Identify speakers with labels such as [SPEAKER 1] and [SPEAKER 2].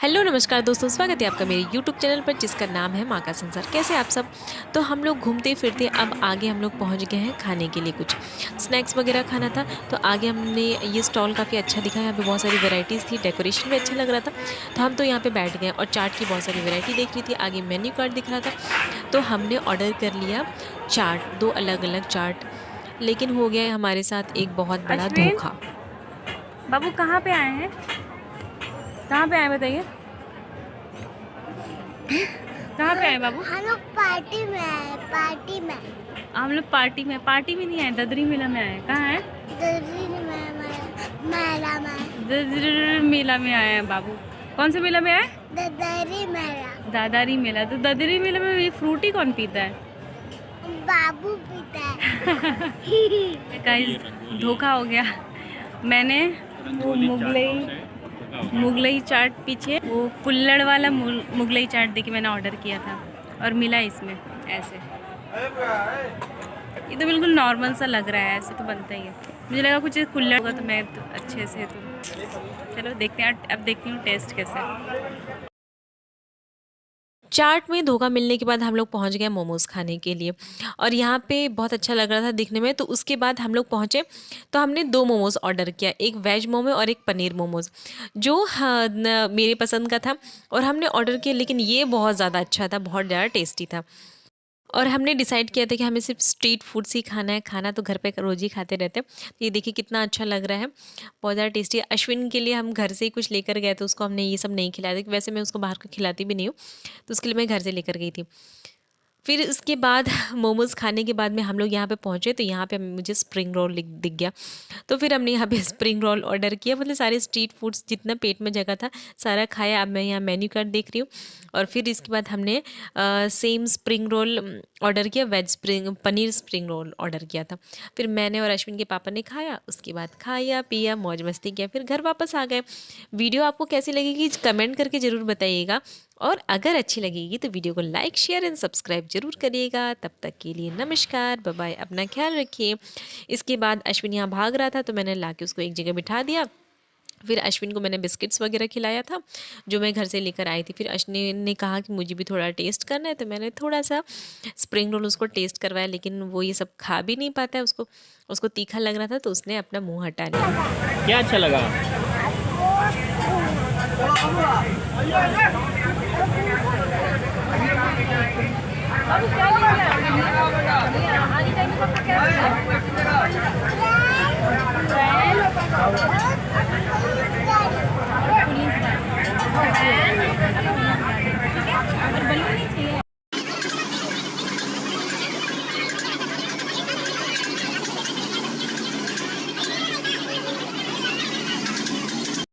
[SPEAKER 1] Hello नमस्कार दोस्तों, स्वागत है आपका मेरे यूट्यूब चैनल पर जिसका नाम है माँ का संसार। कैसे आप सब। तो हम लोग घूमते फिरते अब आगे हम लोग पहुँच गए हैं खाने के लिए, कुछ स्नैक्स वगैरह खाना था। तो आगे हमने ये स्टॉल काफ़ी अच्छा दिखा, यहाँ पे बहुत सारी वैरायटीज़ थी, डेकोरेशन भी अच्छा लग रहा था। तो हम तो यहाँ पे बैठ गए और चाट की बहुत सारी वैरायटी देख रही थी, आगे मेन्यू कार्ड दिख रहा था। तो हमने ऑर्डर कर लिया चाट, 2 अलग-अलग चाट। लेकिन हो गया है हमारे साथ एक बहुत बड़ा
[SPEAKER 2] अश्विन,
[SPEAKER 1] धोखा।
[SPEAKER 2] बाबू कहाँ पे आए हैं? कहाँ पे आए बताइए? कहाँ पे आए बाबू?
[SPEAKER 3] हम लोग पार्टी में आए, पार्टी में।
[SPEAKER 2] हम लोग पार्टी में नहीं आए, ददरी मेला में आए। कहाँ है?
[SPEAKER 3] ददरी में मेला में।
[SPEAKER 2] ददरी मेला में आए हैं बाबू। कौन से मेला में आए?
[SPEAKER 3] ददरी मेला।
[SPEAKER 2] दादारी मेला। तो ददरी मेला में ये फ्रूटी कौन पीता है?
[SPEAKER 3] बाबू पीता है।
[SPEAKER 2] गाइस, धोखा हो गया। मैंने वो मुगलई चाट, पीछे वो कुल्हड़ वाला मुगलई चाट देखिए मैंने ऑर्डर किया था और मिला इसमें ऐसे। ये तो बिल्कुल नॉर्मल सा लग रहा है, ऐसे तो बनता ही है। मुझे लगा कुछ कुल्हड़ होगा तो मैं तो अच्छे से, तो चलो देखते हैं। अब देखती हूँ टेस्ट कैसा है।
[SPEAKER 1] चाट में धोखा मिलने के बाद हम लोग पहुंच गए मोमोज़ खाने के लिए, और यहाँ पे बहुत अच्छा लग रहा था दिखने में। तो उसके बाद हम लोग पहुँचे तो हमने 2 मोमोज़ ऑर्डर किया, एक वेज मोमो और एक पनीर मोमोज़, जो मेरे पसंद का था और हमने ऑर्डर किया। लेकिन ये बहुत ज़्यादा अच्छा था, बहुत ज़्यादा टेस्टी था। और हमने डिसाइड किया था कि हमें सिर्फ स्ट्रीट फूड्स ही खाना है, खाना तो घर पे रोज़ ही खाते रहते हैं। तो ये देखिए कितना अच्छा लग रहा है, बहुत ज़्यादा टेस्टी है। अश्विन के लिए हम घर से ही कुछ लेकर गए थे, उसको हमने ये सब नहीं खिलाया था, वैसे मैं उसको बाहर का खिलाती भी नहीं हूँ, तो उसके लिए मैं घर से लेकर गई थी। फिर उसके बाद मोमोज़ खाने के बाद में हम लोग यहाँ पे पहुँचे, तो यहाँ पे मुझे स्प्रिंग रोल दिख गया। तो फिर हमने यहाँ पे स्प्रिंग रोल ऑर्डर किया, मतलब सारे स्ट्रीट फूड्स जितना पेट में जगह था सारा खाया। अब मैं यहाँ मेन्यू कार्ड देख रही हूँ। और फिर इसके बाद हमने सेम स्प्रिंग रोल ऑर्डर किया, पनीर स्प्रिंग रोल ऑर्डर किया था। फिर मैंने और अश्विन के पापा ने खाया, उसके बाद खाया पिया मौज मस्ती किया, फिर घर वापस आ गए। वीडियो आपको कैसी लगेगी कमेंट करके ज़रूर बताइएगा, और अगर अच्छी लगेगी तो वीडियो को लाइक शेयर एंड सब्सक्राइब जरूर करिएगा। तब तक के लिए नमस्कार, बाय बाय, अपना ख्याल रखिए। इसके बाद अश्विन यहाँ भाग रहा था तो मैंने लाके उसको एक जगह बिठा दिया। फिर अश्विन को मैंने बिस्किट्स वगैरह खिलाया था जो मैं घर से लेकर आई थी। फिर अश्विन ने कहा कि मुझे भी थोड़ा टेस्ट करना है, तो मैंने थोड़ा सा स्प्रिंग रोल उसको टेस्ट करवाया। लेकिन वो ये सब खा भी नहीं पाता है, उसको तीखा लग रहा था, तो उसने अपना मुंह हटा लिया।
[SPEAKER 4] क्या अच्छा लगा?